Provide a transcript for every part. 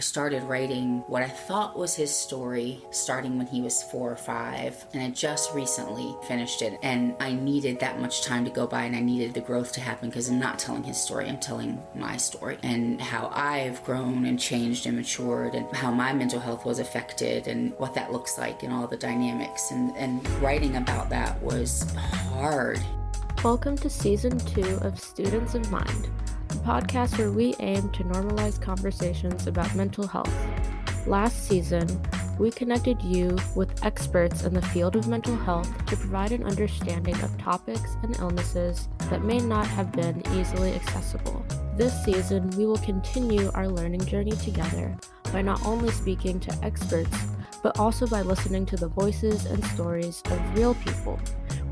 I started writing what I thought was his story starting when he was 4 or 5, and I just recently finished it, and I needed that much time to go by, and I needed the growth to happen because I'm not telling his story, I'm telling my story and how I've grown and changed and matured and how my mental health was affected and what that looks like and all the dynamics, and writing about that was hard. Welcome to Season 2 of Students of Mind, a podcast where we aim to normalize conversations about mental health. Last season, we connected you with experts in the field of mental health to provide an understanding of topics and illnesses that may not have been easily accessible. This season, we will continue our learning journey together by not only speaking to experts, but also by listening to the voices and stories of real people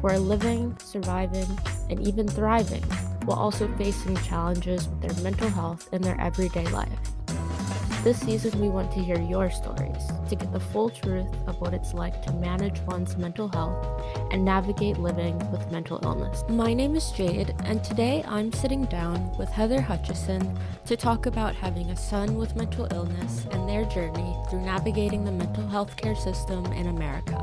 who are living, surviving, and even thriving, while also facing challenges with their mental health in their everyday life. This season, we want to hear your stories to get the full truth of what it's like to manage one's mental health and navigate living with mental illness. My name is Jayde, and today I'm sitting down with Heather Hutchinson to talk about having a son with mental illness and their journey through navigating the mental health care system in America.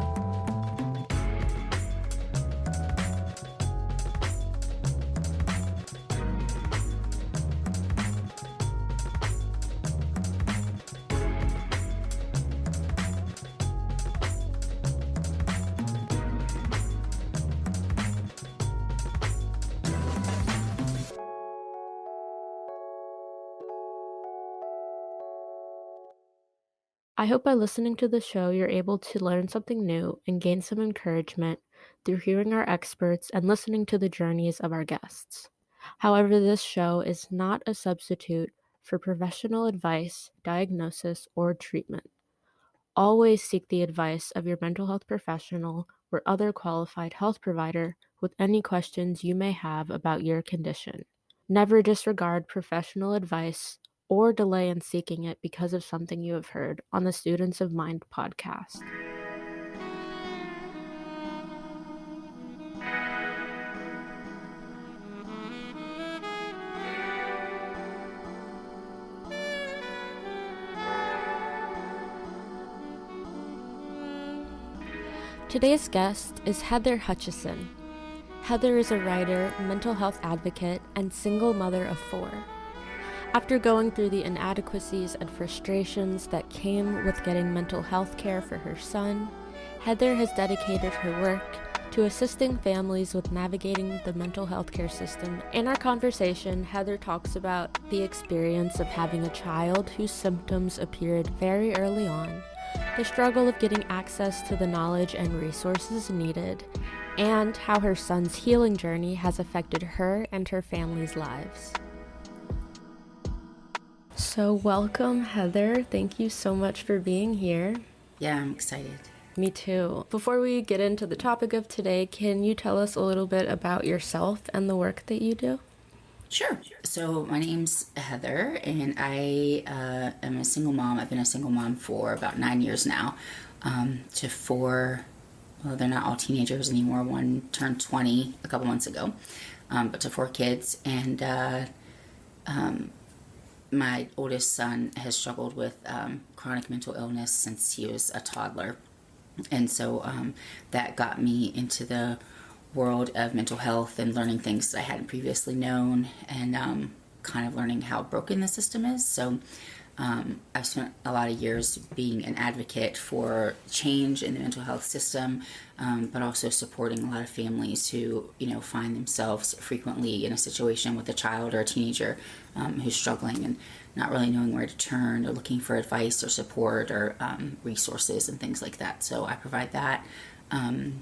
I hope by listening to the show, you're able to learn something new and gain some encouragement through hearing our experts and listening to the journeys of our guests. However, this show is not a substitute for professional advice, diagnosis, or treatment. Always seek the advice of your mental health professional or other qualified health provider with any questions you may have about your condition. Never disregard professional advice or delay in seeking it because of something you have heard on the Students of Mind podcast. Today's guest is Heather Hutchison. Heather is a writer, mental health advocate, and single mother of 4. After going through the inadequacies and frustrations that came with getting mental health care for her son, Heather has dedicated her work to assisting families with navigating the mental health care system. In our conversation, Heather talks about the experience of having a child whose symptoms appeared very early on, the struggle of getting access to the knowledge and resources needed, and how her son's healing journey has affected her and her family's lives. So welcome, Heather. Thank you so much for being here. Yeah, I'm excited. Me too. Before we get into the topic of today, can you tell us a little bit about yourself and the work that you do? Sure. So my name's Heather, and I am a single mom. I've been a single mom for about 9 years now, to 4, well, they're not all teenagers anymore. One turned 20 a couple months ago, but to 4 kids. And my oldest son has struggled with chronic mental illness since he was a toddler. And so that got me into the world of mental health and learning things that I hadn't previously known, and kind of learning how broken the system is. So I've spent a lot of years being an advocate for change in the mental health system, but also supporting a lot of families who, find themselves frequently in a situation with a child or a teenager who's struggling and not really knowing where to turn or looking for advice or support or resources and things like that. So I provide that, and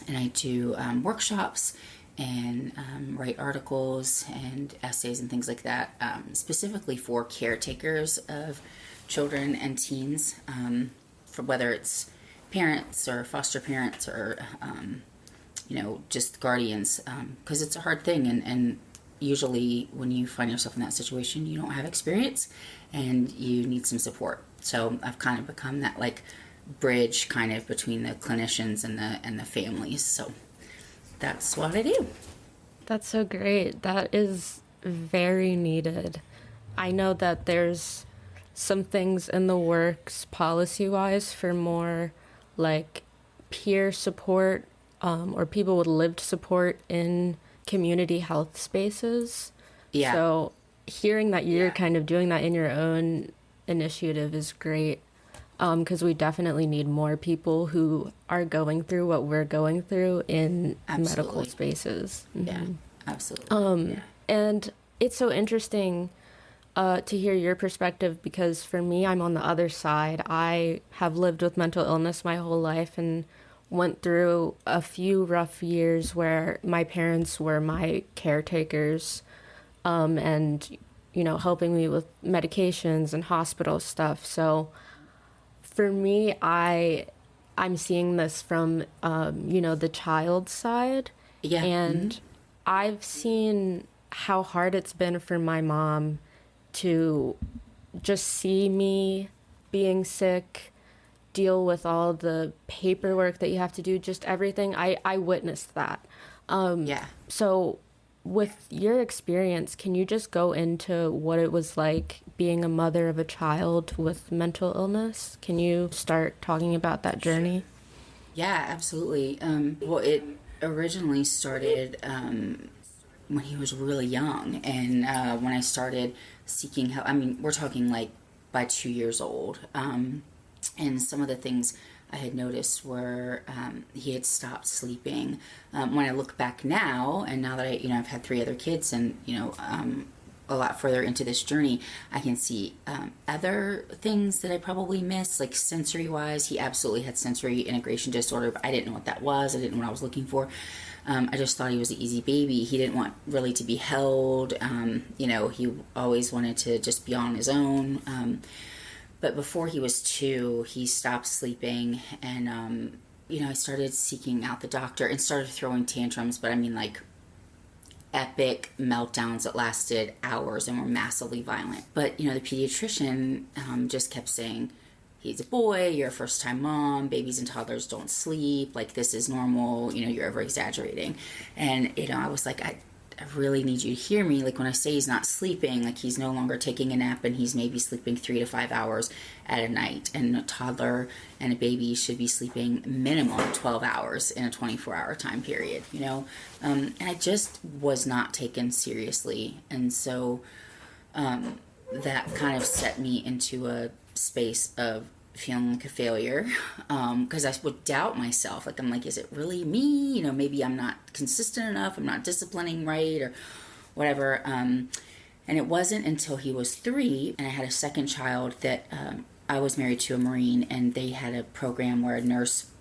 I do workshops and write articles and essays and things like that, specifically for caretakers of children and teens, for whether it's parents or foster parents or, just guardians, because it's a hard thing. And usually when you find yourself in that situation, you don't have experience and you need some support. So I've kind of become that bridge kind of between the clinicians and the families. So that's what I do. That's so great. That is very needed. I know that there's some things in the works policy-wise for more like peer support or people with lived support in community health spaces. Yeah. So hearing that you're kind of doing that in your own initiative is great, because we definitely need more people who are going through what we're going through in medical spaces. Yeah, absolutely. And it's so interesting to hear your perspective, because for me, I'm on the other side. I have lived with mental illness my whole life and went through a few rough years where my parents were my caretakers, and, you know, helping me with medications and hospital stuff. So for me, I'm seeing this from, you know, the child side. Yeah. And I've seen how hard it's been for my mom to just see me being sick, deal with all the paperwork that you have to do, just everything. I witnessed that. So with your experience, can you just go into what it was like being a mother of a child with mental illness? Can you start talking about that journey? Yeah, absolutely. Well, it originally started when he was really young, and when I started seeking help. I mean, we're talking like by 2 years old. And some of the things I had noticed were he had stopped sleeping. When I look back now, and now that I've had 3 other kids, and a lot further into this journey, I can see other things that I probably missed, like sensory wise. He absolutely had sensory integration disorder, but I didn't know what that was. I didn't know what I was looking for. I just thought he was an easy baby. He didn't want really to be held. He always wanted to just be on his own. But before he was 2, he stopped sleeping, and, I started seeking out the doctor and started throwing tantrums, but I mean, like, epic meltdowns that lasted hours and were massively violent. But, the pediatrician just kept saying, he's a boy, you're a first-time mom, babies and toddlers don't sleep, like, this is normal, you're over-exaggerating. And, I was like, I really need you to hear me. Like, when I say he's not sleeping, like, he's no longer taking a nap, and he's maybe sleeping 3 to 5 hours at a night. And a toddler and a baby should be sleeping minimum 12 hours in a 24-hour time period, and I just was not taken seriously. And so that kind of set me into a space of feeling like a failure, because I would doubt myself. Like, I'm like, is it really me? Maybe I'm not consistent enough. I'm not disciplining right, or whatever. And it wasn't until he was 3 and I had a second child that I was married to a Marine, and they had a program where a nurse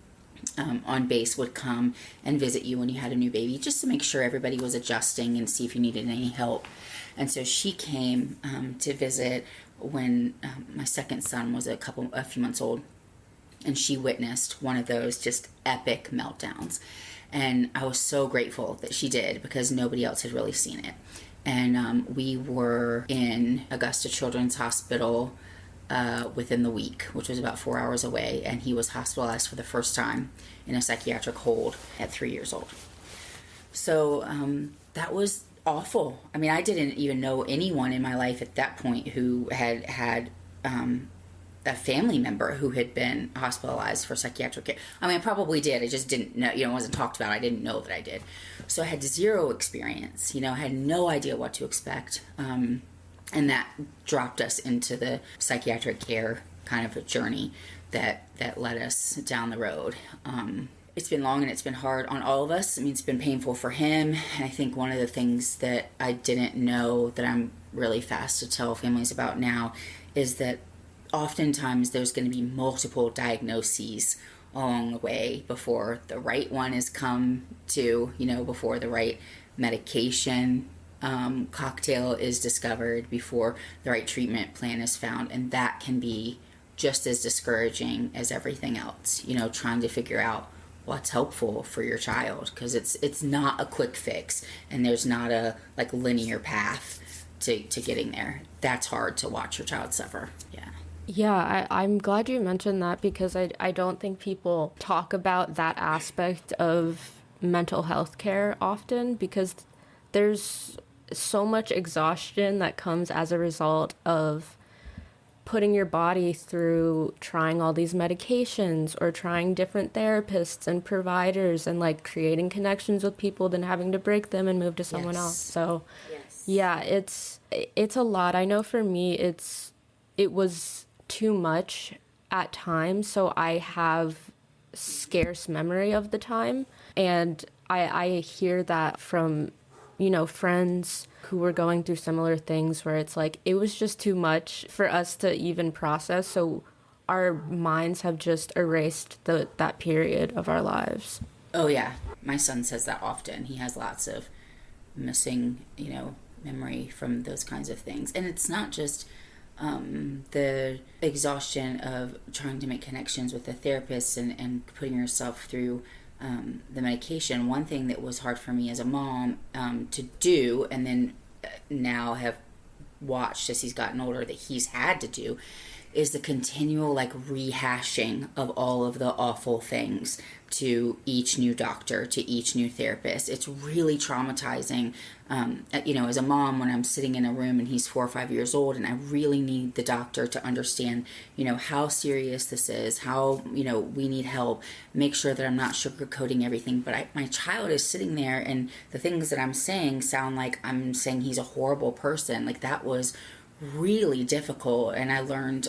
on base would come and visit you when you had a new baby, just to make sure everybody was adjusting and see if you needed any help. And so she came to visit when my second son was a few months old, and she witnessed one of those just epic meltdowns. And I was so grateful that she did, because nobody else had really seen it. And we were in Augusta Children's Hospital within the week, which was about 4 hours away, and he was hospitalized for the first time in a psychiatric hold at 3 years old. So that was awful. I mean, I didn't even know anyone in my life at that point who had a family member who had been hospitalized for psychiatric care. I mean, I probably did. I just didn't know, it wasn't talked about. I didn't know that I did. So I had zero experience, I had no idea what to expect. And that dropped us into the psychiatric care kind of a journey that led us down the road. It's been long and it's been hard on all of us. I mean, it's been painful for him. And I think one of the things that I didn't know that I'm really fast to tell families about now is that oftentimes there's going to be multiple diagnoses along the way before the right one is come to, before the right medication cocktail is discovered, before the right treatment plan is found. And that can be just as discouraging as everything else, trying to figure out what's helpful for your child, because it's not a quick fix, and there's not a linear path to getting there. That's hard to watch your child suffer. Yeah, I'm glad you mentioned that, because I don't think people talk about that aspect of mental health care often, because there's so much exhaustion that comes as a result of putting your body through trying all these medications or trying different therapists and providers and like creating connections with people, then having to break them and move to someone else. So yeah, it's a lot. I know for me it was too much at times, so I have scarce memory of the time. And I hear that from, friends who were going through similar things where it's like, it was just too much for us to even process. So our minds have just erased that period of our lives. Oh, yeah. My son says that often. He has lots of missing, memory from those kinds of things. And it's not just the exhaustion of trying to make connections with the therapist and putting yourself through the medication. One thing that was hard for me as a mom to do, and then now have watched as he's gotten older that he's had to do, is the continual rehashing of all of the awful things to each new doctor, to each new therapist. It's really traumatizing. As a mom, when I'm sitting in a room and he's 4 or 5 years old and I really need the doctor to understand, how serious this is, how, we need help, make sure that I'm not sugarcoating everything. But my child is sitting there and the things that I'm saying sound like I'm saying he's a horrible person. Like, that was really difficult, and I learned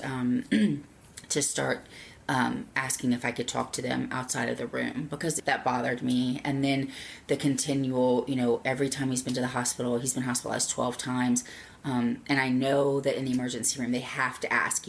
to start asking if I could talk to them outside of the room, because that bothered me. And then the continual, every time he's been to the hospital, he's been hospitalized 12 times, and I know that in the emergency room they have to ask,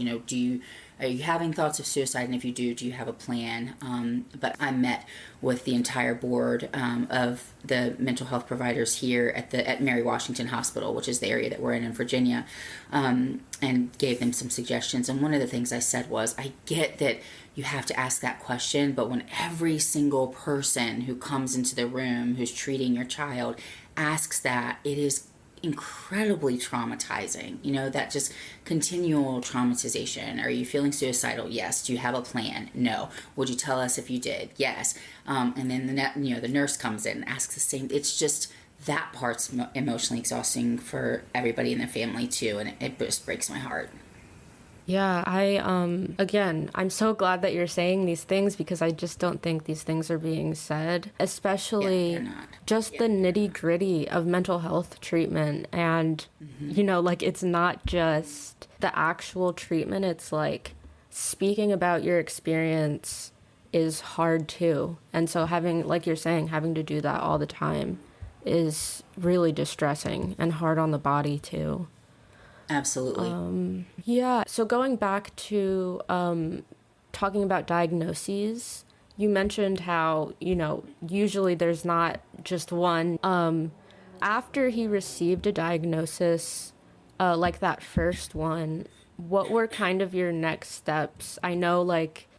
are you having thoughts of suicide? And if you do you have a plan? But I met with the entire board of the mental health providers here at Mary Washington Hospital, which is the area that we're in Virginia, and gave them some suggestions. And one of the things I said was, I get that you have to ask that question, but when every single person who comes into the room who's treating your child asks that, it is incredibly traumatizing. That just continual traumatization. Are you feeling suicidal? Yes. Do you have a plan? No. Would you tell us if you did? Yes. And then the nurse comes in and asks the same. It's just, that part's emotionally exhausting for everybody in the family too, and it just breaks my heart. Yeah, I'm so glad that you're saying these things, because I just don't think these things are being said, especially the nitty gritty of mental health treatment. And, it's not just the actual treatment. It's like speaking about your experience is hard too. And so having to do that all the time is really distressing and hard on the body too. Absolutely. Yeah. So going back to talking about diagnoses, you mentioned how, usually there's not just one. After he received a diagnosis, like that first one, what were kind of your next steps? I know,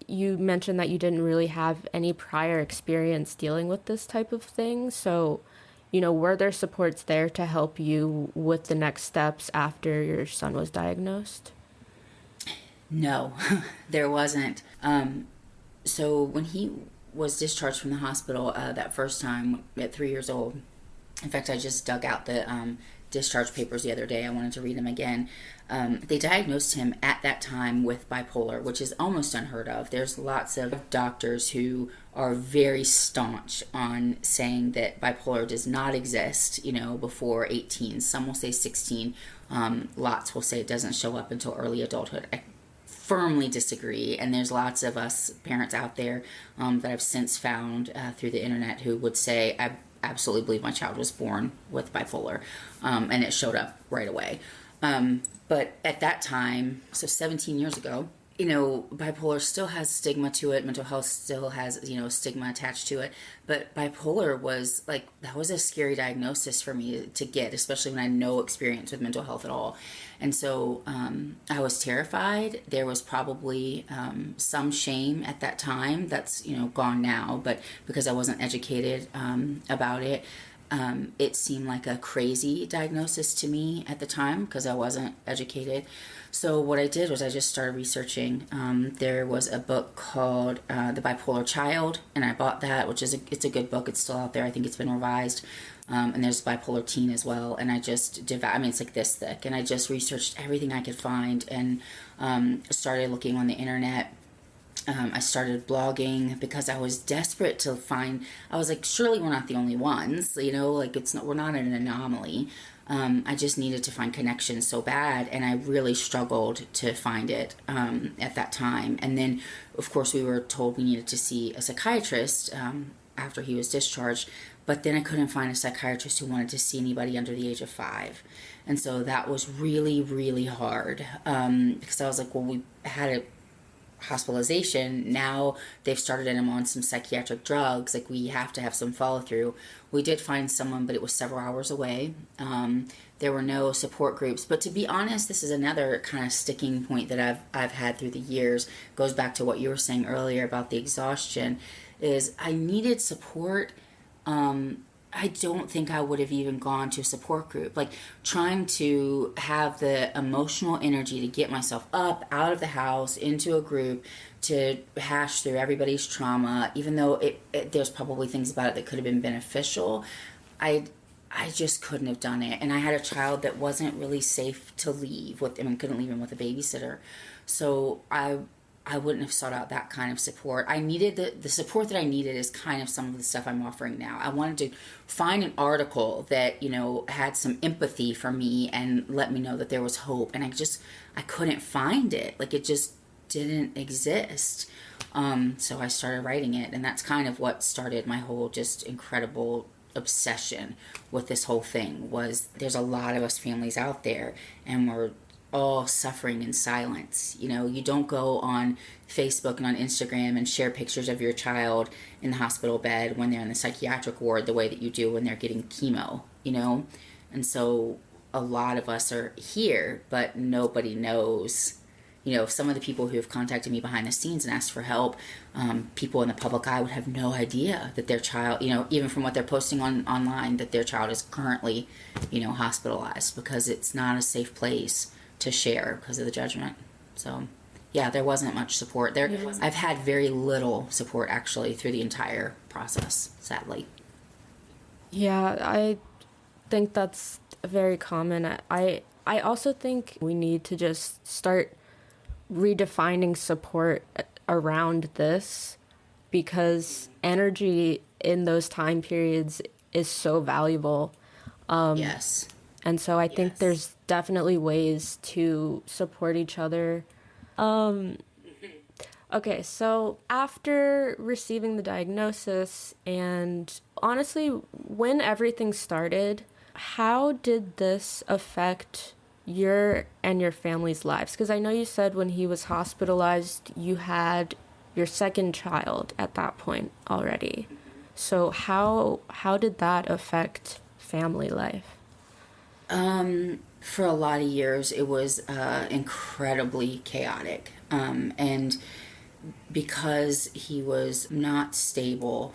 you mentioned that you didn't really have any prior experience dealing with this type of thing. So, were there supports there to help you with the next steps after your son was diagnosed? No, there wasn't. So when he was discharged from the hospital that first time at 3 years old, in fact, I just dug out the discharge papers the other day. I wanted to read them again. They diagnosed him at that time with bipolar, which is almost unheard of. There's lots of doctors who are very staunch on saying that bipolar does not exist, before 18. Some will say 16. Lots will say it doesn't show up until early adulthood. I firmly disagree, and there's lots of us parents out there that I've since found through the internet who would say, I absolutely believe my child was born with bipolar, and it showed up right away. But at that time, so 17 years ago, bipolar still has stigma to it. Mental health still has, stigma attached to it. But bipolar was that was a scary diagnosis for me to get, especially when I had no experience with mental health at all. And so I was terrified. There was probably some shame at that time that's, gone now. But because I wasn't educated about it, it seemed like a crazy diagnosis to me at the time because I wasn't educated. So what I did was I just started researching. There was a book called The Bipolar Child, and I bought that, which is it's a good book. It's still out there. I think it's been revised. and there's bipolar teen as well. And I just it's like this thick, and I just researched everything I could find, and started looking on the internet. I started blogging because I was desperate to find. I was like, surely we're not the only ones, like we're not an anomaly. I just needed to find connections so bad, and I really struggled to find it at that time. And then, of course, we were told we needed to see a psychiatrist after he was discharged, but then I couldn't find a psychiatrist who wanted to see anybody under the age of 5. And so that was really, really hard because I was like, well, we had a hospitalization. Now they've started him on some psychiatric drugs. Like, we have to have some follow through. We did find someone, but it was several hours away. There were no support groups. But to be honest, this is another kind of sticking point that I've had through the years. Goes back to what you were saying earlier about the exhaustion. Is I needed support. I don't think I would have even gone to a support group. Like, trying to have the emotional energy to get myself up out of the house into a group to hash through everybody's trauma, even though there's probably things about it that could have been beneficial. I just couldn't have done it. And I had a child that wasn't really safe to leave with. Couldn't leave him with a babysitter. So I wouldn't have sought out that kind of support. I needed the support that I needed is kind of some of the stuff I'm offering now. I wanted to find an article that, had some empathy for me and let me know that there was hope. And I couldn't find it. Like, it just didn't exist. So I started writing it, and that's kind of what started my whole just incredible obsession with this whole thing. Was there's a lot of us families out there, and we're all suffering in silence. You don't go on Facebook and on Instagram and share pictures of your child in the hospital bed when they're in the psychiatric ward the way that you do when they're getting chemo, And so a lot of us are here, but nobody knows. Some of the people who have contacted me behind the scenes and asked for help, people in the public eye would have no idea that their child, even from what they're posting online, that their child is currently, hospitalized, because it's not a safe place to share because of the judgment. So yeah, there wasn't much support there. I've had very little support actually through the entire process, sadly. Yeah, I think that's very common. I also think we need to just start redefining support around this, because energy in those time periods is so valuable. Yes. And so I think there's definitely ways to support each other. Okay, so after receiving the diagnosis, and honestly, when everything started, how did this affect your and your family's lives? Because I know you said when he was hospitalized, you had your second child at that point already. So how did that affect family life? For a lot of years, it was incredibly chaotic. And because he was not stable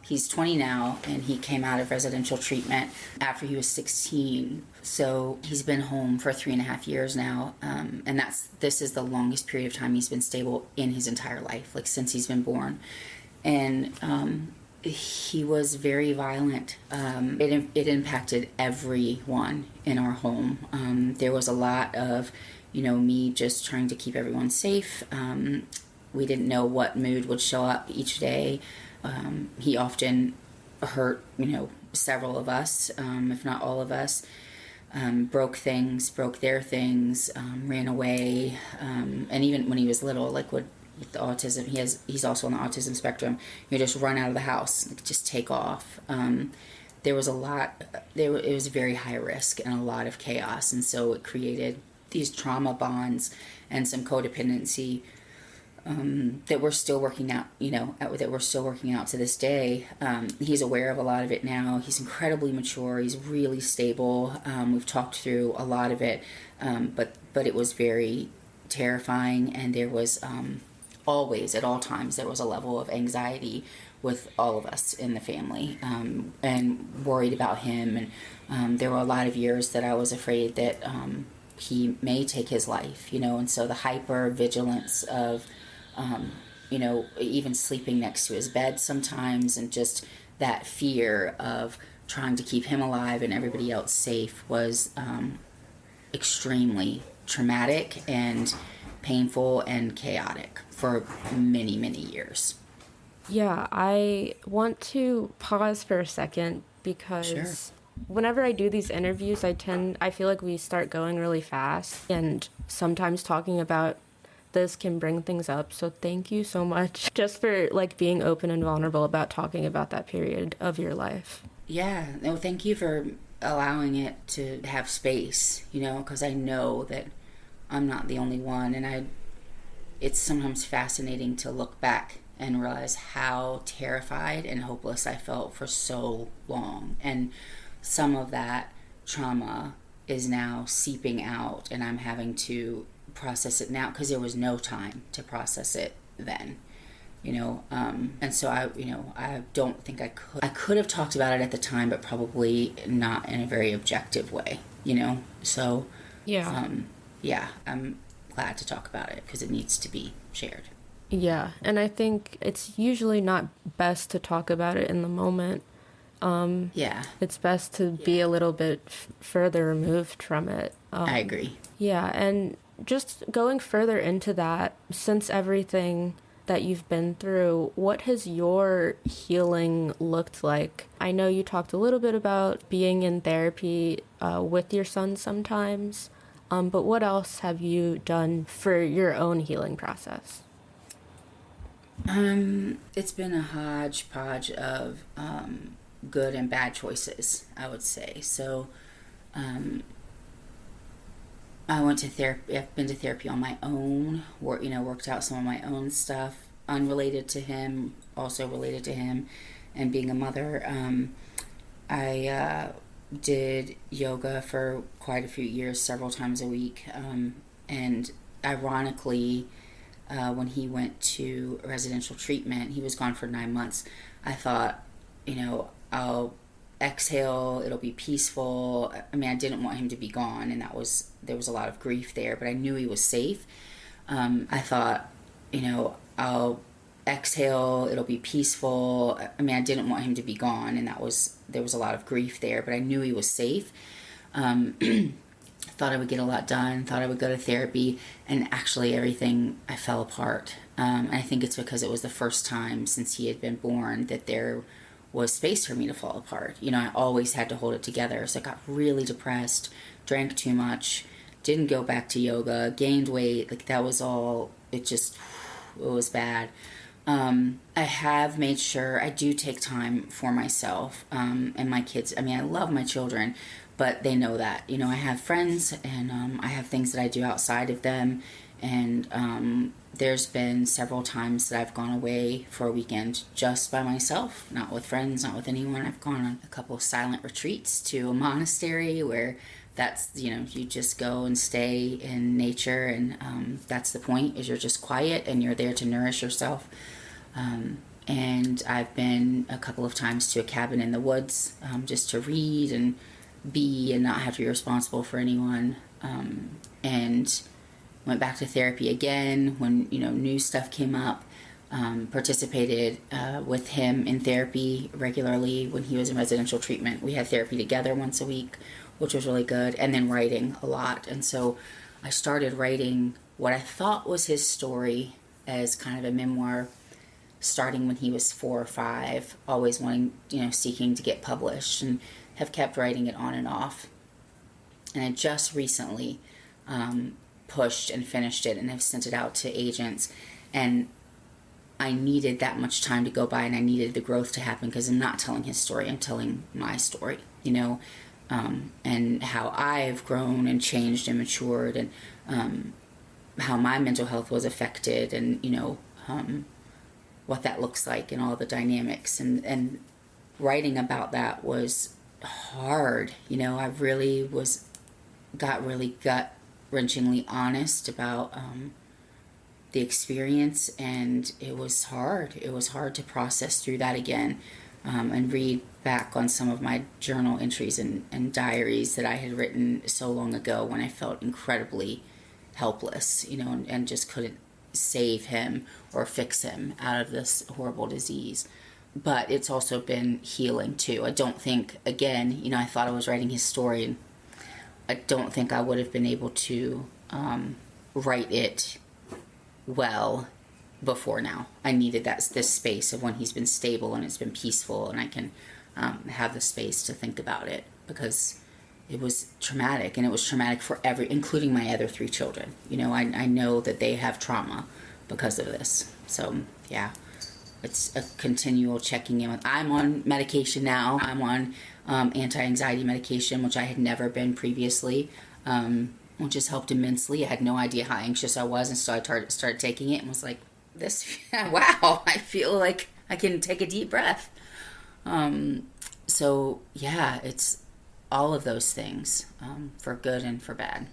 he's 20 now, and he came out of residential treatment after he was 16. So he's been home for 3.5 years now. And this is the longest period of time he's been stable in his entire life, like since he's been born. And, he was very violent. It impacted everyone in our home. There was a lot of, me just trying to keep everyone safe. We didn't know what mood would show up each day. He often hurt, several of us, if not all of us. Broke their things, ran away. And even when he was little, like with the autism, he's also on the autism spectrum. You just run out of the house, just take off. There was it was very high risk and a lot of chaos, and so it created these trauma bonds and some codependency that we're still working out. That we're still working out to this day. He's aware of a lot of it now. He's incredibly mature. He's really stable. We've talked through a lot of it, but it was very terrifying, and there was always, at all times, there was a level of anxiety with all of us in the family, and worried about him. And there were a lot of years that I was afraid that he may take his life, and so the hyper vigilance of, even sleeping next to his bed sometimes, and just that fear of trying to keep him alive and everybody else safe was extremely traumatic and painful and chaotic for many, many years. Yeah, I want to pause for a second because Sure. whenever I do these interviews, I feel like we start going really fast, and sometimes talking about this can bring things up. So thank you so much just for like being open and vulnerable about talking about that period of your life. Yeah, no, thank you for allowing it to have space, because I know that I'm not the only one, and it's sometimes fascinating to look back and realize how terrified and hopeless I felt for so long. And some of that trauma is now seeping out, and I'm having to process it now because there was no time to process it then. And so I don't think I could have talked about it at the time, but probably not in a very objective way. So Yeah. yeah, I'm glad to talk about it because it needs to be shared. Yeah, and I think it's usually not best to talk about it in the moment. Yeah, It's best to be a little bit further removed from it. I agree. Yeah, and just going further into that, since everything that you've been through, what has your healing looked like? I know you talked a little bit about being in therapy with your son sometimes, but what else have you done for your own healing process? It's been a hodgepodge of good and bad choices, I would say. So, I went to therapy. I've been to therapy on my own. Worked out some of my own stuff, unrelated to him, also related to him, and being a mother. I did yoga for quite a few years, several times a week, and ironically, when he went to residential treatment, he was gone for 9 months. I thought, I'll exhale, it'll be peaceful. I mean, I didn't want him to be gone, and there was a lot of grief there, but I knew he was safe. I thought, I'll exhale, it'll be peaceful. I mean, I didn't want him to be gone, and there was a lot of grief there, but I knew he was safe. Thought I would get a lot done, thought I would go to therapy, and actually everything, I fell apart. I think it's because it was the first time since he had been born that there was space for me to fall apart. I always had to hold it together. So I got really depressed, drank too much, didn't go back to yoga, gained weight. Like that was all, it was bad. I have made sure I do take time for myself and my kids. I mean, I love my children, but they know that. I have friends and I have things that I do outside of them. And there's been several times that I've gone away for a weekend just by myself, not with friends, not with anyone. I've gone on a couple of silent retreats to a monastery where that's, you just go and stay in nature, and that's the point, is you're just quiet and you're there to nourish yourself. And I've been a couple of times to a cabin in the woods just to read and be and not have to be responsible for anyone. And went back to therapy again when, new stuff came up. Participated with him in therapy regularly when he was in residential treatment. We had therapy together once a week, which was really good, and then writing a lot. And so I started writing what I thought was his story as kind of a memoir, starting when he was 4 or 5, always wanting, seeking to get published, and have kept writing it on and off. And I just recently pushed and finished it, and I've sent it out to agents, and I needed that much time to go by, and I needed the growth to happen, because I'm not telling his story, I'm telling my story, and how I've grown and changed and matured, and how my mental health was affected, and what that looks like, and all the dynamics, and writing about that was hard. I really got really gut wrenchingly honest about the experience, and it was hard. It was hard to process through that again, and read back on some of my journal entries and diaries that I had written so long ago when I felt incredibly helpless, and just couldn't save him or fix him out of this horrible disease. but it's also been healing too. I don't think, again, I thought I was writing his story, and I don't think I would have been able to write it well before now. I needed this space of when he's been stable and it's been peaceful, and I can have the space to think about it, because it was traumatic, and it was traumatic for including my other 3 children. I know that they have trauma because of this. So yeah, it's a continual checking in with. I'm on medication now. I'm on anti-anxiety medication, which I had never been previously, which has helped immensely. I had no idea how anxious I was, and so I started taking it and was like, this, wow, I feel like I can take a deep breath. So yeah, it's all of those things, for good and for bad.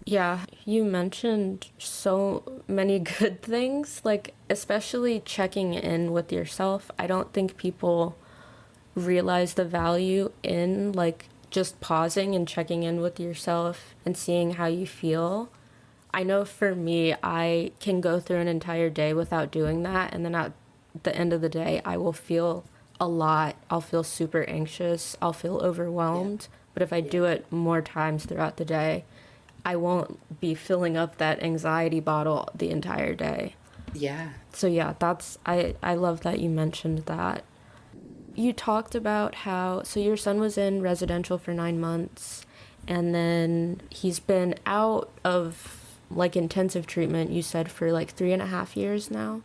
Yeah, you mentioned so many good things, like especially checking in with yourself. I don't think people realize the value in like just pausing and checking in with yourself and seeing how you feel. I know for me, I can go through an entire day without doing that, and then at the end of the day, I will feel a lot. I'll feel super anxious. I'll feel overwhelmed. Yeah. But if I do it more times throughout the day, I won't be filling up that anxiety bottle the entire day. Yeah. So yeah, I love that you mentioned that. You talked about how, so your son was in residential for 9 months, and then he's been out of like intensive treatment, you said, for like 3.5 years now.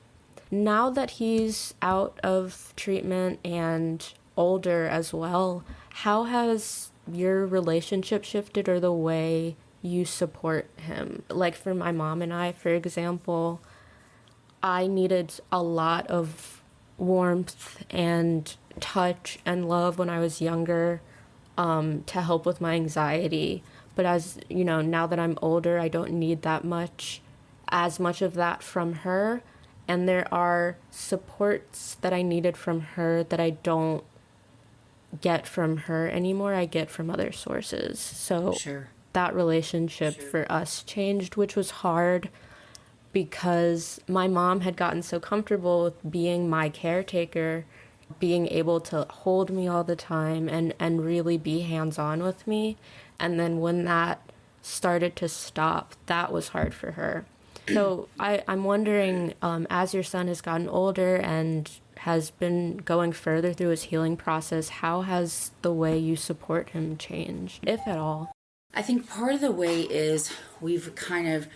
Now that he's out of treatment and older as well, how has your relationship shifted, or the way you support him? Like for my mom and I, for example, I needed a lot of warmth and touch and love when I was younger, to help with my anxiety. But as you know, now that I'm older, I don't need as much of that from her. And there are supports that I needed from her that I don't get from her anymore. I get from other sources. So Sure. That relationship for us changed, which was hard because my mom had gotten so comfortable with being my caretaker, being able to hold me all the time and really be hands-on with me. And then when that started to stop, that was hard for her. So I'm wondering, as your son has gotten older and has been going further through his healing process, how has the way you support him changed, if at all? I think part of the way is we've kind of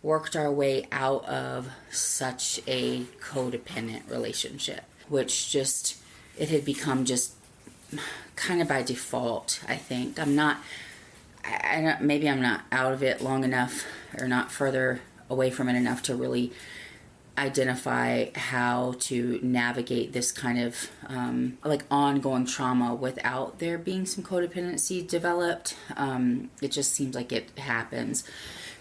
worked our way out of such a codependent relationship, which it had become just kind of by default, I think. Maybe I'm not out of it long enough, or not further away from it enough to really identify how to navigate this kind of like ongoing trauma without there being some codependency developed. It just seems like it happens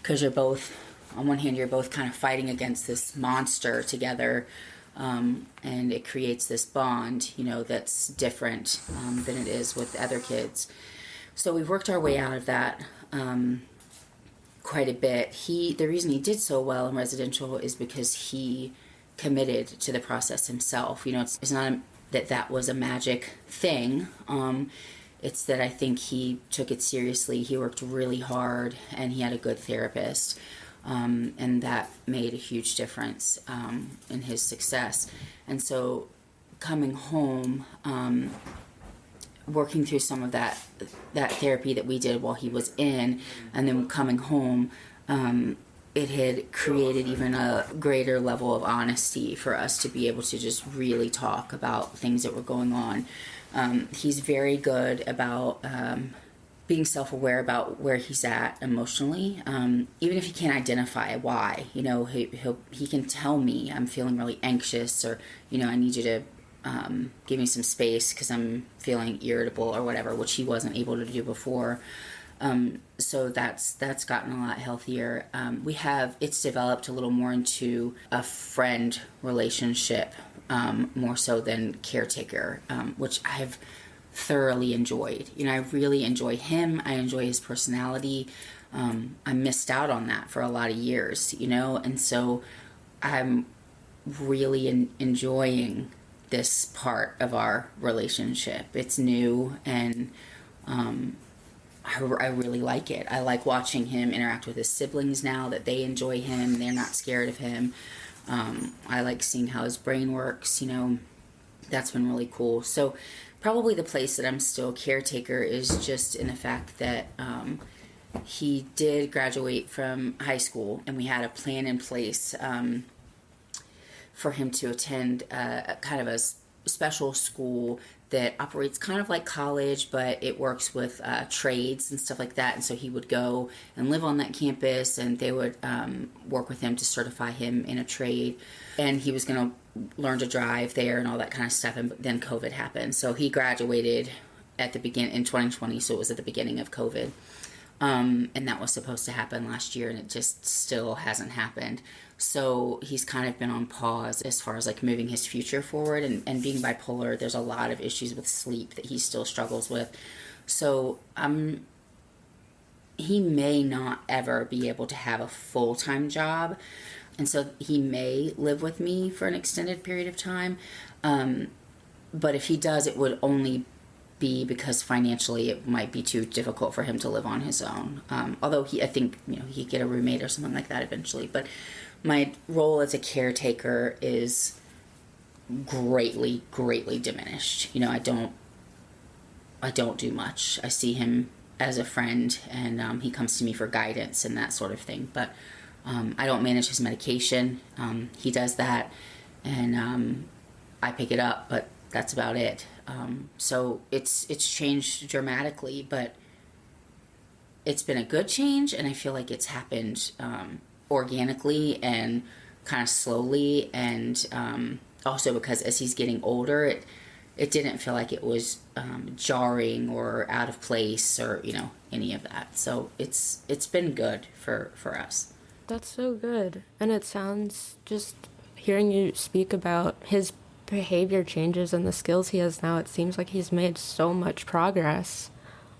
because on one hand, you're both kind of fighting against this monster together, and it creates this bond, that's different than it is with other kids. So we've worked our way out of that quite a bit. The reason he did so well in residential is because he committed to the process himself. It's not that was a magic thing. It's that I think he took it seriously. He worked really hard, and he had a good therapist. And that made a huge difference in his success. And so coming home, working through some of that therapy that we did while he was in, and then coming home, it had created even a greater level of honesty for us to be able to just really talk about things that were going on. He's very good about being self-aware about where he's at emotionally, even if he can't identify why. He can tell me, I'm feeling really anxious, or I need you to give me some space because I'm feeling irritable or whatever, which he wasn't able to do before. So that's gotten a lot healthier. It's developed a little more into a friend relationship, more so than caretaker, which I've thoroughly enjoyed. I really enjoy him. I enjoy his personality. I missed out on that for a lot of years, and so I'm really enjoying this part of our relationship. It's new, and I really like it. I like watching him interact with his siblings now that they enjoy him. They're not scared of him. I like seeing how his brain works, that's been really cool. So probably the place that I'm still caretaker is just in the fact that he did graduate from high school, and we had a plan in place for him to attend a kind of a special school that operates kind of like college, but it works with trades and stuff like that. And so he would go and live on that campus, and they would work with him to certify him in a trade. And he was going to learn to drive there and all that kind of stuff. And then COVID happened. So he graduated at the beginning in 2020. So it was at the beginning of COVID. And that was supposed to happen last year, and it just still hasn't happened. So he's kind of been on pause as far as like moving his future forward, and being bipolar, there's a lot of issues with sleep that he still struggles with. So he may not ever be able to have a full-time job, and so he may live with me for an extended period of time. But if he does, it would only be because financially it might be too difficult for him to live on his own. Although I think he'd get a roommate or something like that eventually. But my role as a caretaker is greatly diminished. I don't do much. I see him as a friend, and he comes to me for guidance and that sort of thing. But I don't manage his medication. He does that, and I pick it up, but that's about it. So it's changed dramatically, but it's been a good change, and I feel like it's happened organically and kind of slowly, and also because as he's getting older, it didn't feel like it was jarring or out of place or any of that. So it's been good for us. That's so good. And it sounds, just hearing you speak about his behavior changes and the skills he has now, it seems like he's made so much progress,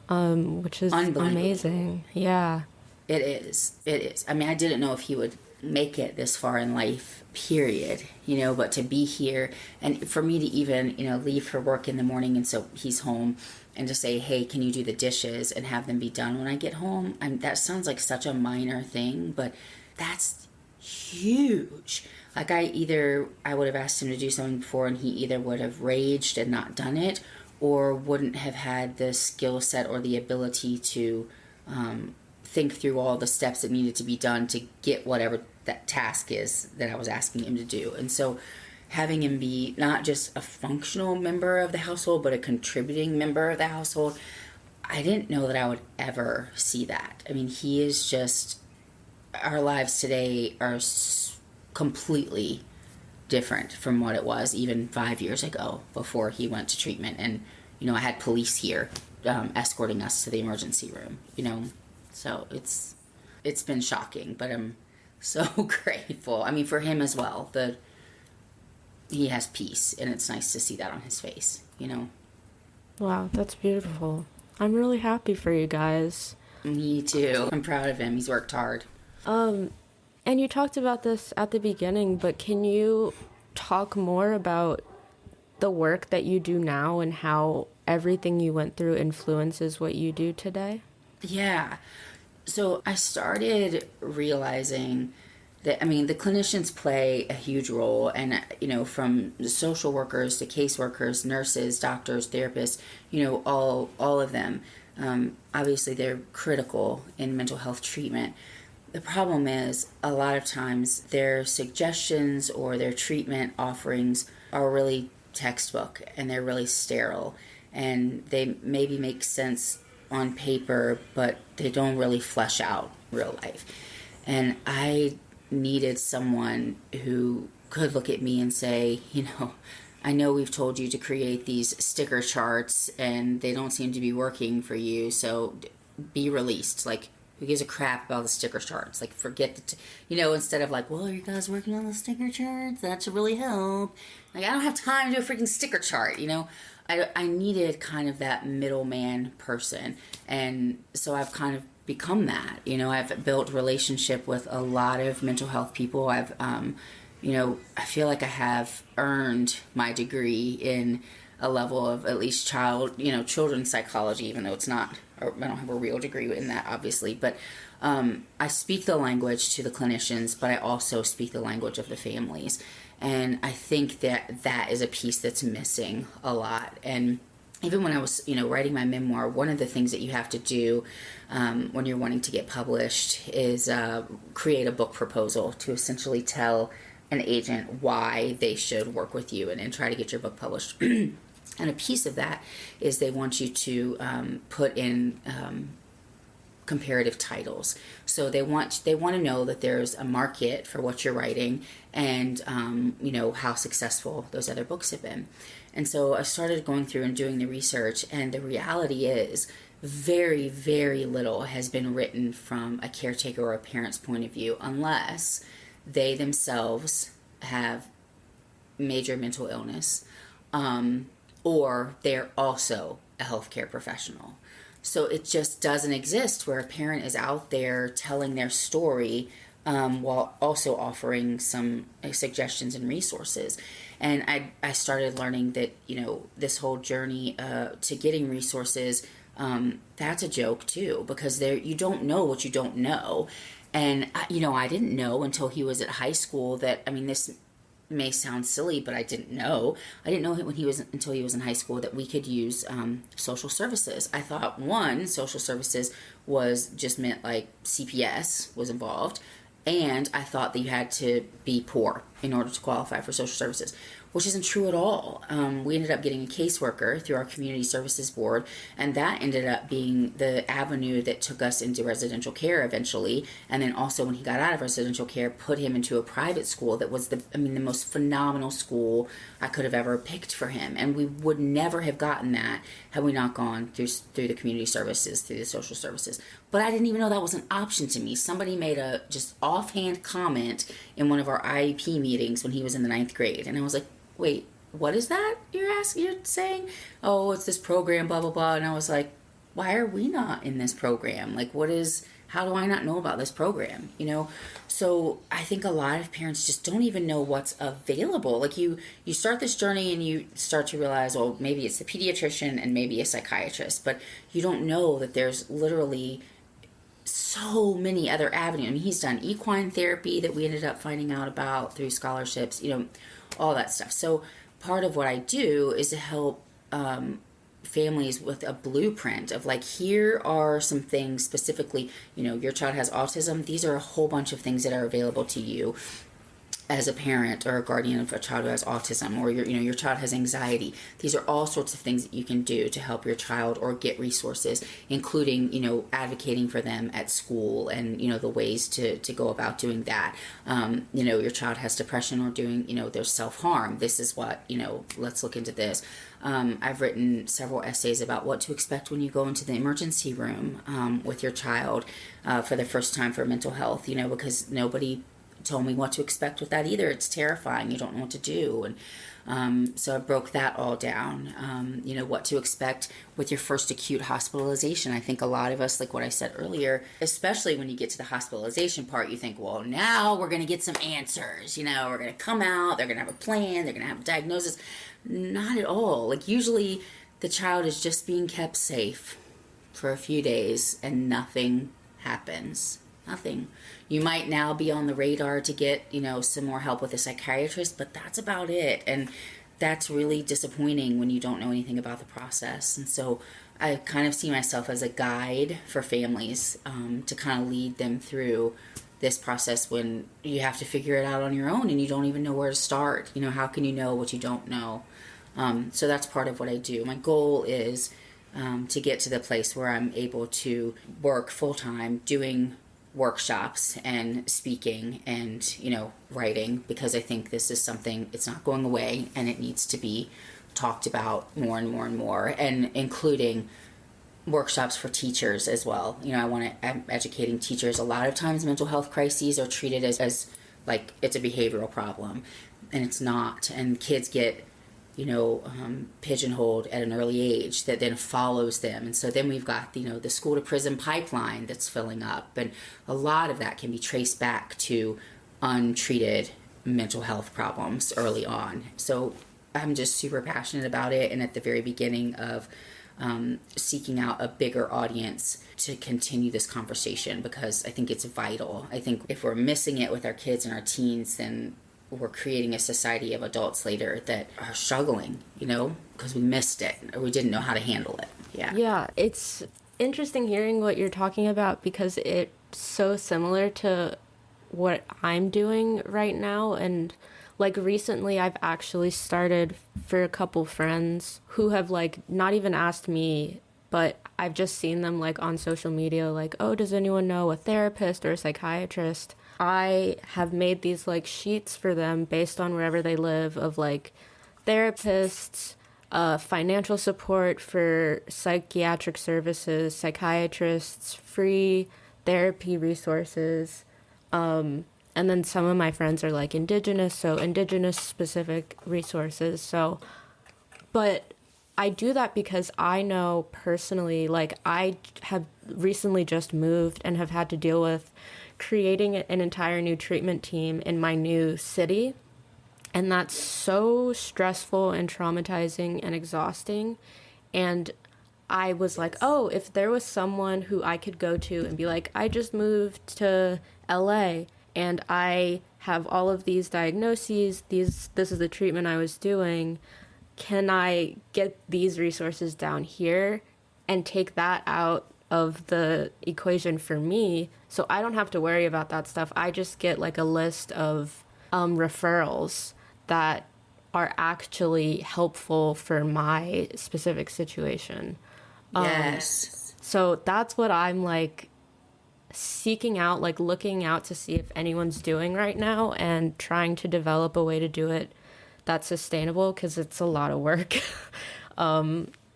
which is amazing. Yeah, it is. I mean, I didn't know if he would make it this far in life, period, but to be here, and for me to even leave for work in the morning, and so he's home, and to say, hey, can you do the dishes and have them be done when I get home? That sounds like such a minor thing, but that's huge. Like I would have asked him to do something before, and he either would have raged and not done it, or wouldn't have had the skill set or the ability to think through all the steps that needed to be done to get whatever that task is that I was asking him to do. And so having him be not just a functional member of the household, but a contributing member of the household, I didn't know that I would ever see that. I mean, he is just, our lives today are completely different from what it was even 5 years ago before he went to treatment. And, I had police here escorting us to the emergency room, So it's been shocking, but I'm so grateful. I mean, for him as well, that he has peace, and it's nice to see that on his face, Wow, that's beautiful. I'm really happy for you guys. Me too. I'm proud of him. He's worked hard. And you talked about this at the beginning, but can you talk more about the work that you do now and how everything you went through influences what you do today? Yeah. So I started realizing that, the clinicians play a huge role, and, from social workers to caseworkers, nurses, doctors, therapists, all of them. Obviously, they're critical in mental health treatment. The problem is, a lot of times, their suggestions or their treatment offerings are really textbook, and they're really sterile, and they maybe make sense on paper, but they don't really flesh out real life. And I needed someone who could look at me and say, I know we've told you to create these sticker charts, and they don't seem to be working for you, so be released. Like, who gives a crap about the sticker charts? Like, forget instead of like, well, are you guys working on the sticker charts? That should really help. Like, I don't have time to do a freaking sticker chart, I needed kind of that middleman person. And so I've kind of become that. I've built relationship with a lot of mental health people. I've I feel like I have earned my degree in a level of at least children's psychology, even though it's not, or I don't have a real degree in that, obviously. But I speak the language to the clinicians, but I also speak the language of the families. And I think that is a piece that's missing a lot. And even when I was, writing my memoir, one of the things that you have to do when you're wanting to get published is create a book proposal to essentially tell an agent why they should work with you and try to get your book published. And a piece of that is they want you to put in comparative titles. So they want to know that there's a market for what you're writing, and how successful those other books have been. And so I started going through and doing the research, and the reality is very, very little has been written from a caretaker or a parent's point of view, unless they themselves have major mental illness, or they're also a healthcare professional. So it just doesn't exist where a parent is out there telling their story while also offering some suggestions and resources. And I started learning that, this whole journey to getting resources, that's a joke too, because you don't know what you don't know. And, I didn't know until he was at high school that, this may sound silly, but I didn't know. I didn't know until he was in high school that we could use social services. I thought, social services was just meant like CPS was involved. And I thought that you had to be poor in order to qualify for social services, which isn't true at all. We ended up getting a caseworker through our community services board, and that ended up being the avenue that took us into residential care eventually. And then also, when he got out of residential care, put him into a private school that was the most phenomenal school I could have ever picked for him. And we would never have gotten that had we not gone through the community services, through the social services. But I didn't even know that was an option to me. Somebody made a just offhand comment in one of our IEP meetings when he was in the 9th grade. And I was like, wait, what is that you're saying? Oh, it's this program, blah, blah, blah. And I was like, why are we not in this program? Like, how do I not know about this program? So I think a lot of parents just don't even know what's available. Like you start this journey and you start to realize, well, maybe it's the pediatrician and maybe a psychiatrist, but you don't know that there's literally so many other avenues. He's done equine therapy that we ended up finding out about through scholarships, all that stuff. So part of what I do is to help families with a blueprint of like, here are some things specifically, your child has autism. These are a whole bunch of things that are available to you as a parent or a guardian of a child who has autism, or your child has anxiety. These are all sorts of things that you can do to help your child or get resources, including, advocating for them at school and, the ways to go about doing that. Your child has depression or doing, there's self-harm. This is what, let's look into this. I've written several essays about what to expect when you go into the emergency room with your child for the first time for mental health, because nobody told me what to expect with that either. It's terrifying. You don't know what to do. And so I broke that all down, what to expect with your first acute hospitalization. I think a lot of us, like what I said earlier, especially when you get to the hospitalization part, you think, well, now we're going to get some answers. We're going to come out, they're going to have a plan, they're going to have a diagnosis. Not at all. Like usually the child is just being kept safe for a few days and nothing happens. Nothing. You might now be on the radar to get, some more help with a psychiatrist, but that's about it. And that's really disappointing when you don't know anything about the process. And so I kind of see myself as a guide for families to kind of lead them through this process when you have to figure it out on your own and you don't even know where to start. How can you know what you don't know? So that's part of what I do. My goal is to get to the place where I'm able to work full-time doing workshops and speaking and writing, because I think this is something, it's not going away and it needs to be talked about more and more and more, and including workshops for teachers as well. I'm educating teachers. A lot of times mental health crises are treated as like it's a behavioral problem, and it's not, and kids get pigeonholed at an early age that then follows them. And so then we've got, the school to prison pipeline that's filling up. And a lot of that can be traced back to untreated mental health problems early on. So I'm just super passionate about it, and at the very beginning of seeking out a bigger audience to continue this conversation, because I think it's vital. I think if we're missing it with our kids and our teens, then we're creating a society of adults later that are struggling, because we missed it or we didn't know how to handle it. Yeah, it's interesting hearing what you're talking about, because it's so similar to what I'm doing right now. And like recently I've actually started for a couple friends who have like not even asked me, but I've just seen them like on social media, like, oh, does anyone know a therapist or a psychiatrist? I have made these like sheets for them based on wherever they live of like therapists, financial support for psychiatric services, psychiatrists, free therapy resources. And then some of my friends are like indigenous, so indigenous specific resources. So, but I do that because I know personally, like I have recently just moved and have had to deal with creating an entire new treatment team in my new city. And that's so stressful and traumatizing and exhausting. And I was like, oh, if there was someone who I could go to and be like, I just moved to LA and I have all of these diagnoses, this is the treatment I was doing, can I get these resources down here and take that out of the equation for me so I don't have to worry about that stuff? I just get like a list of referrals that are actually helpful for my specific situation. Yes. So that's what I'm like seeking out, like looking out to see if anyone's doing right now and trying to develop a way to do it that's sustainable, because it's a lot of work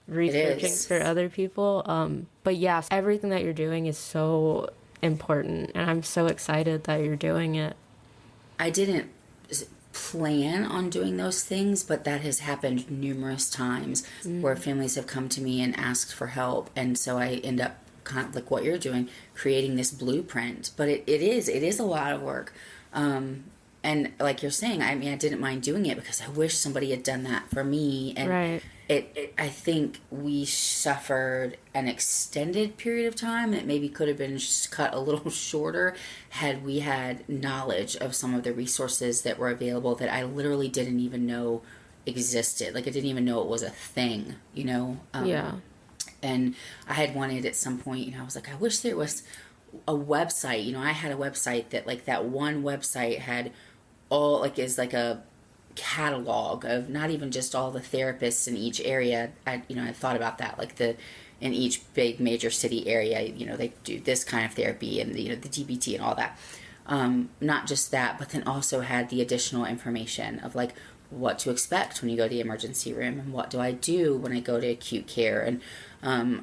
researching for other people. But yes, everything that you're doing is so important, and I'm so excited that you're doing it. I didn't plan on doing those things, but that has happened numerous times where families have come to me and asked for help, and so I end up kind of like what you're doing, creating this blueprint. But it is a lot of work, and like you're saying, I mean, I didn't mind doing it because I wish somebody had done that for me. And right. I think we suffered an extended period of time that maybe could have been just cut a little shorter had we had knowledge of some of the resources that were available that I literally didn't even know existed. Like I didn't even know it was a thing, Yeah. And I had wanted at some point, I was like, I wish there was a website. I had a website that like that one website had all like is like a catalog of not even just all the therapists in each area. I thought about that, like in each big major city area, they do this kind of therapy and the DBT and all that. Not just that, but then also had the additional information of like what to expect when you go to the emergency room and what do I do when I go to acute care. And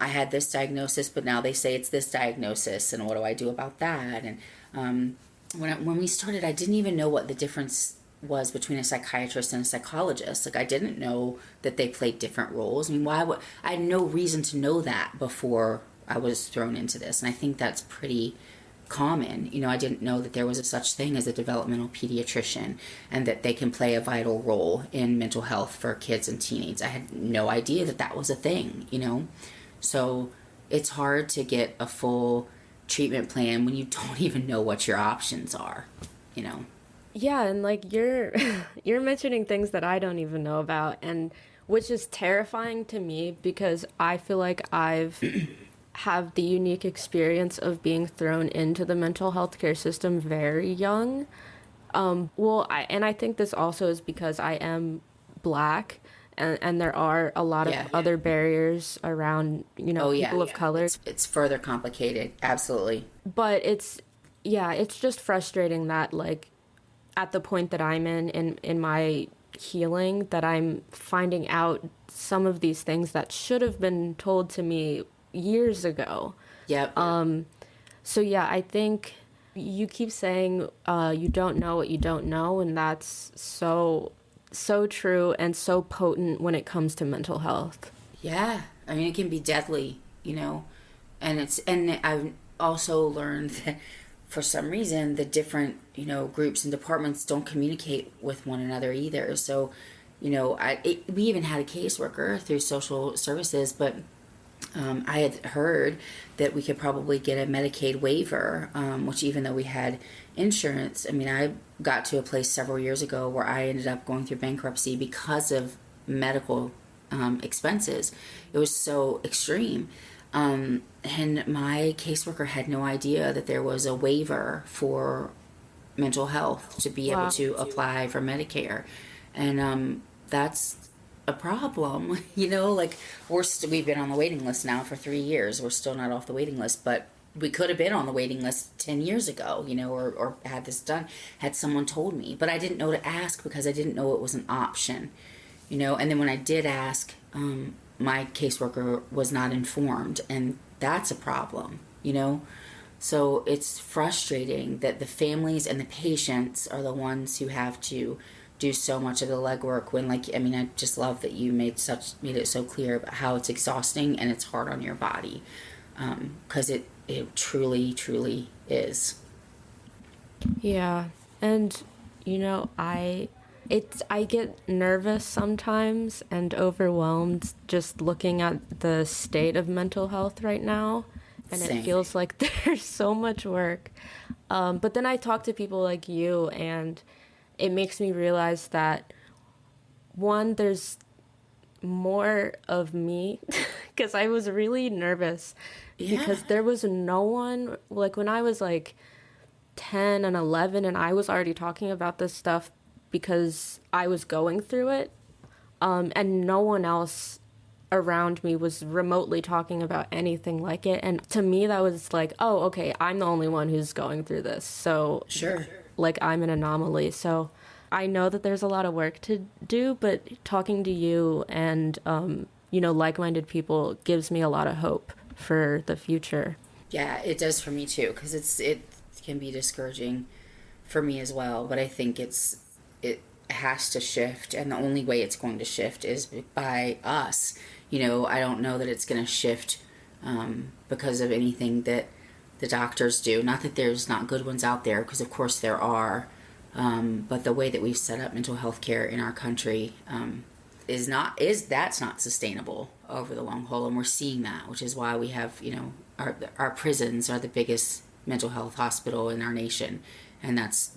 I had this diagnosis, but now they say it's this diagnosis, and what do I do about that? And when we started, I didn't even know what the difference was between a psychiatrist and a psychologist. Like I didn't know that they played different roles. I mean, I had no reason to know that before I was thrown into this. And I think that's pretty common. I didn't know that there was a such thing as a developmental pediatrician and that they can play a vital role in mental health for kids and teenagers. I had no idea that that was a thing, So it's hard to get a full treatment plan when you don't even know what your options are, Yeah, and like you're mentioning things that I don't even know about, and which is terrifying to me because I feel like I've have the unique experience of being thrown into the mental health care system very young. I think this also is because I am Black, and there are a lot of other barriers around, people of color. It's further complicated, absolutely. But it's just frustrating that like at the point that I'm in my healing, that I'm finding out some of these things that should have been told to me years ago. Yep. So yeah, I think you keep saying you don't know what you don't know, and that's so true and so potent when it comes to mental health. Yeah, I mean it can be deadly, and I've also learned that for some reason, the different, groups and departments don't communicate with one another either. So, we even had a caseworker through social services, but I had heard that we could probably get a Medicaid waiver, which even though we had insurance, I got to a place several years ago where I ended up going through bankruptcy because of medical expenses. It was so extreme. And my caseworker had no idea that there was a waiver for mental health to be able to apply for Medicare. And that's a problem, we've been on the waiting list now for 3 years. We're still not off the waiting list, but we could have been on the waiting list 10 years ago, or had this done, had someone told me. But I didn't know to ask because I didn't know it was an option, and then when I did ask, my caseworker was not informed, and that's a problem, So it's frustrating that the families and the patients are the ones who have to do so much of the legwork when, I just love that you made it so clear about how it's exhausting and it's hard on your body, because it truly, truly is. Yeah, and I get nervous sometimes and overwhelmed just looking at the state of mental health right now, and Same. It feels like there's so much work. But then I talk to people like you, and it makes me realize that, one, there's more of me, because I was really nervous because there was no one, when I was 10 and 11 and I was already talking about this stuff because I was going through it, and no one else around me was remotely talking about anything like it. And to me, that was oh, okay, I'm the only one who's going through this. So sure. I'm an anomaly. So I know that there's a lot of work to do, but talking to you and, like-minded people gives me a lot of hope for the future. Yeah, it does for me too, because it can be discouraging for me as well. But I think it has to shift, and the only way it's going to shift is by us. I don't know that it's going to shift because of anything that the doctors do. Not that there's not good ones out there, because of course there are. But the way that we've set up mental health care in our country that's not sustainable over the long haul, and we're seeing that, which is why we have our prisons are the biggest mental health hospital in our nation, and that's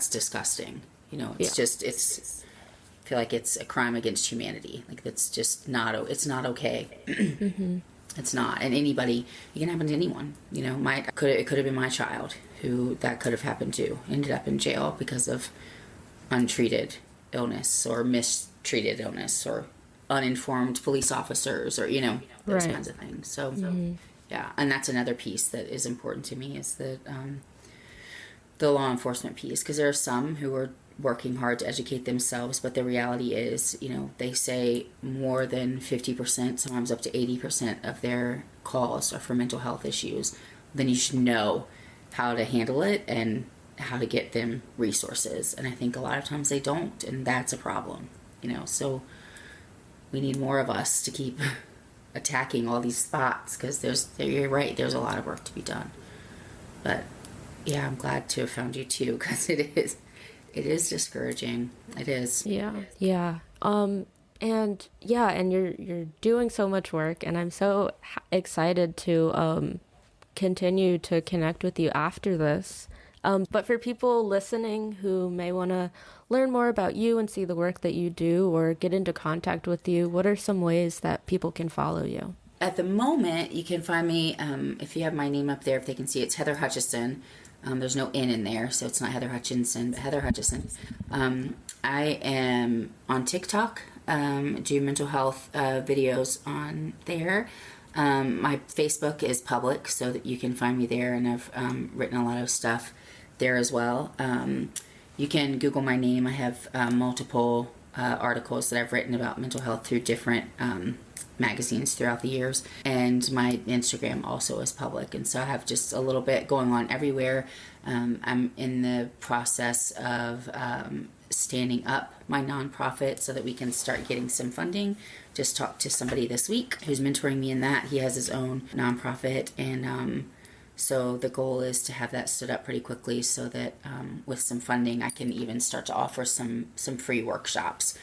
disgusting. It's I feel like it's a crime against humanity. That's just it's not okay. Mm-hmm. It's not. And anybody, it can happen to anyone. It could have been my child who that could have happened to. Ended up in jail because of untreated illness or mistreated illness or uninformed police officers or, those kinds of things. So, yeah. And that's another piece that is important to me is that the law enforcement piece. Because there are some who are working hard to educate themselves, but the reality is, they say more than 50%, sometimes up to 80% of their calls are for mental health issues. Then you should know how to handle it and how to get them resources. And I think a lot of times they don't, and that's a problem, so we need more of us to keep attacking all these spots, because you're right, there's a lot of work to be done. But yeah, I'm glad to have found you too, because it is discouraging. It is. Yeah. And you're doing so much work, and I'm so excited to continue to connect with you after this. But for people listening who may want to learn more about you and see the work that you do or get into contact with you, what are some ways that people can follow you? At the moment, you can find me, if you have my name up there, if they can see, it's Heather Hutchison. There's no N in there, so it's not Heather Hutchinson, but Heather Hutchison. I am on TikTok, do mental health videos on there. My Facebook is public, so that you can find me there, and I've written a lot of stuff there as well. You can Google my name. I have multiple articles that I've written about mental health through different magazines throughout the years, and my Instagram also is public, and so I have just a little bit going on everywhere. I'm in the process of standing up my nonprofit so that we can start getting some funding. Just talked to somebody this week who's mentoring me in that. He has his own nonprofit, and So the goal is to have that stood up pretty quickly so that with some funding I can even start to offer some free workshops.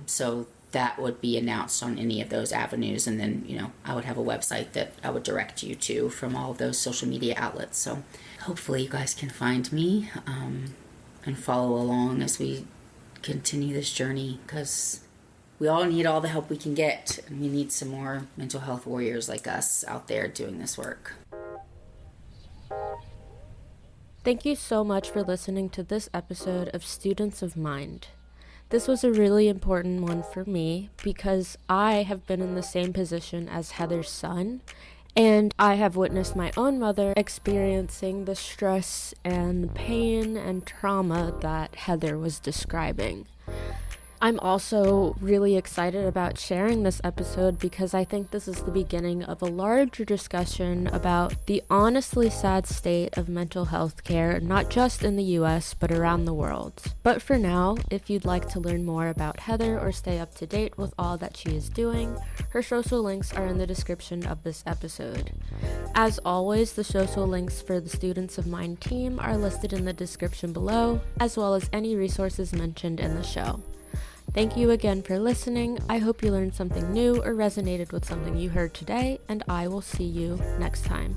So that would be announced on any of those avenues, and then I would have a website that I would direct you to from all of those social media outlets. So hopefully you guys can find me and follow along as we continue this journey, because we all need all the help we can get, and we need some more mental health warriors like us out there doing this work. Thank you so much for listening to this episode of Students of Mind. This was a really important one for me because I have been in the same position as Heather's son, and I have witnessed my own mother experiencing the stress and pain and trauma that Heather was describing. I'm also really excited about sharing this episode because I think this is the beginning of a larger discussion about the honestly sad state of mental health care, not just in the US, but around the world. But for now, if you'd like to learn more about Heather or stay up to date with all that she is doing, her social links are in the description of this episode. As always, the social links for the Students of Mind team are listed in the description below, as well as any resources mentioned in the show. Thank you again for listening. I hope you learned something new or resonated with something you heard today, and I will see you next time.